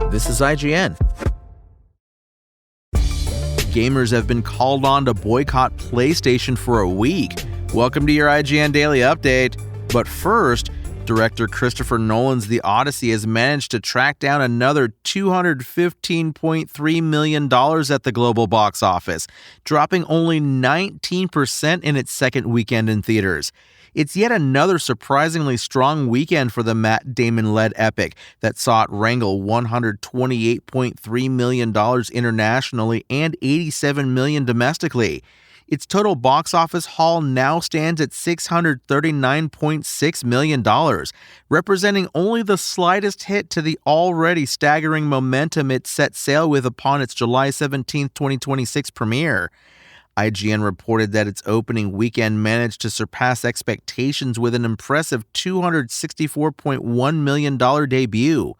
This is IGN. Gamers have been called on to boycott PlayStation for a week. Welcome to your IGN Daily Update. But first, director Christopher Nolan's The Odyssey has managed to track down another $215.3 million at the global box office, dropping only 19% in its second weekend in theaters. It's yet another surprisingly strong weekend for the Matt Damon-led epic that saw it wrangle $128.3 million internationally and $87 million domestically. Its total box office haul now stands at $639.6 million, representing only the slightest hit to the already staggering momentum it set sail with upon its July 17, 2026 premiere. IGN reported that its opening weekend managed to surpass expectations with an impressive $264.1 million debut.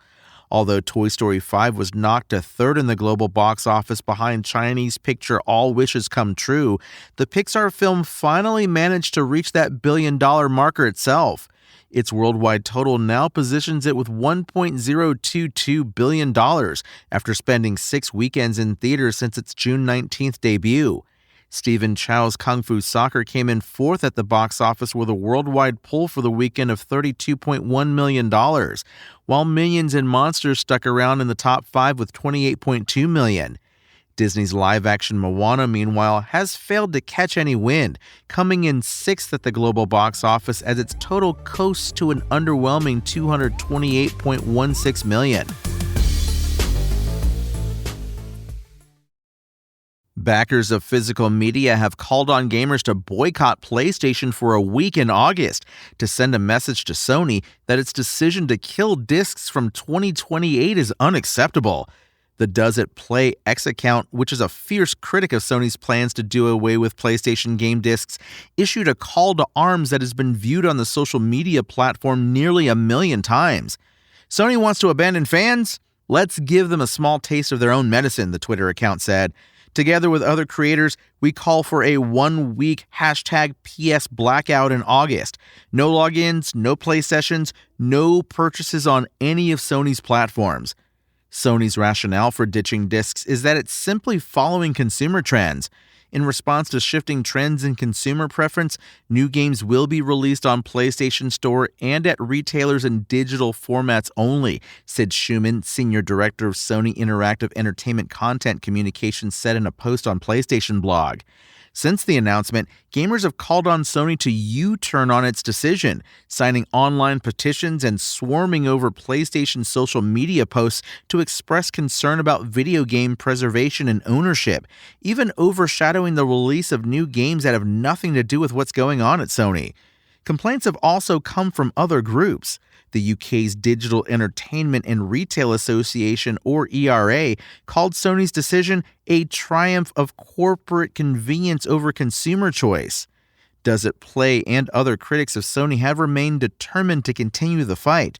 Although Toy Story 5 was knocked to third in the global box office behind Chinese picture All Wishes Come True, the Pixar film finally managed to reach that billion-dollar marker itself. Its worldwide total now positions it with $1.022 billion after spending 6 weekends in theaters since its June 19th debut. Stephen Chow's Kung Fu Soccer came in fourth at the box office with a worldwide pull for the weekend of $32.1 million, while Minions and Monsters stuck around in the top 5 with $28.2 million. Disney's live-action Moana, meanwhile, has failed to catch any wind, coming in 6th at the global box office as its total coasts to an underwhelming $228.16 million. Backers of physical media have called on gamers to boycott PlayStation for a week in August to send a message to Sony that its decision to kill discs from 2028 is unacceptable. The Does It Play X account, which is a fierce critic of Sony's plans to do away with PlayStation game discs, issued a call to arms that has been viewed on the social media platform nearly 1 million times. Sony wants to abandon fans? Let's give them a small taste of their own medicine, the Twitter account said. Together with other creators, we call for a 1-week #PS blackout in August. No logins, no play sessions, no purchases on any of Sony's platforms. Sony's rationale for ditching discs is that it's simply following consumer trends. In response to shifting trends in consumer preference, new games will be released on PlayStation Store and at retailers in digital formats only, Sid Schumann, Senior Director of Sony Interactive Entertainment Content Communications, said in a post on PlayStation blog. Since the announcement, gamers have called on Sony to U-turn on its decision, signing online petitions and swarming over PlayStation social media posts to express concern about video game preservation and ownership, even overshadowing the release of new games that have nothing to do with what's going on at Sony. Complaints have also come from other groups. The UK's Digital Entertainment and Retail Association, or ERA, called Sony's decision a triumph of corporate convenience over consumer choice. Does It Play and other critics of Sony have remained determined to continue the fight.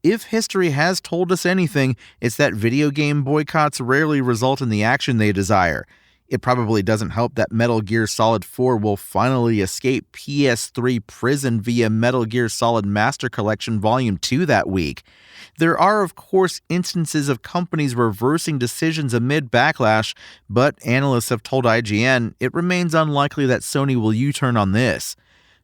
If history has told us anything, it's that video game boycotts rarely result in the action they desire. It probably doesn't help that Metal Gear Solid 4 will finally escape PS3 prison via Metal Gear Solid Master Collection Volume 2 that week. There are, of course, instances of companies reversing decisions amid backlash, but analysts have told IGN it remains unlikely that Sony will U-turn on this.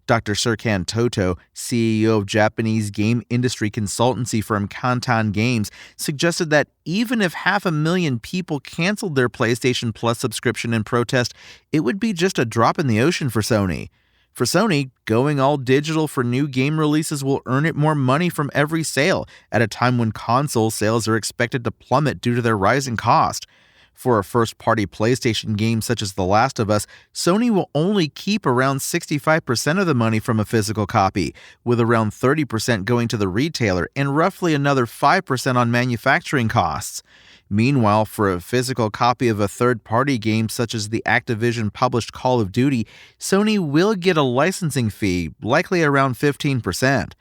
Dr. Serkan Toto, CEO of Japanese game industry consultancy firm Kantan Games, suggested that even if 500,000 people canceled their PlayStation Plus subscription in protest, it would be just a drop in the ocean for Sony. For Sony, going all digital for new game releases will earn it more money from every sale, at a time when console sales are expected to plummet due to their rising cost. For a first-party PlayStation game such as The Last of Us, Sony will only keep around 65% of the money from a physical copy, with around 30% going to the retailer and roughly another 5% on manufacturing costs. Meanwhile, for a physical copy of a third-party game such as the Activision-published Call of Duty, Sony will get a licensing fee, likely around 15%.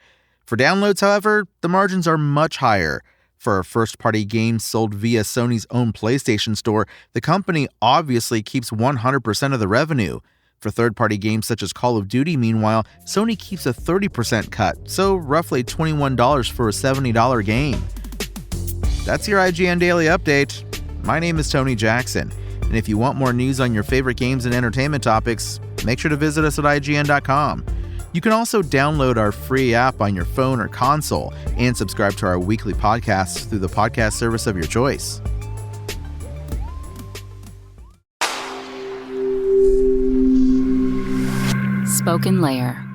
For downloads, however, the margins are much higher. For a first-party game sold via Sony's own PlayStation Store, the company obviously keeps 100% of the revenue. For third-party games such as Call of Duty, meanwhile, Sony keeps a 30% cut, so roughly $21 for a $70 game. That's your IGN Daily Update. My name is Tony Jackson, and if you want more news on your favorite games and entertainment topics, make sure to visit us at IGN.com. You can also download our free app on your phone or console and subscribe to our weekly podcasts through the podcast service of your choice. Spoken Layer.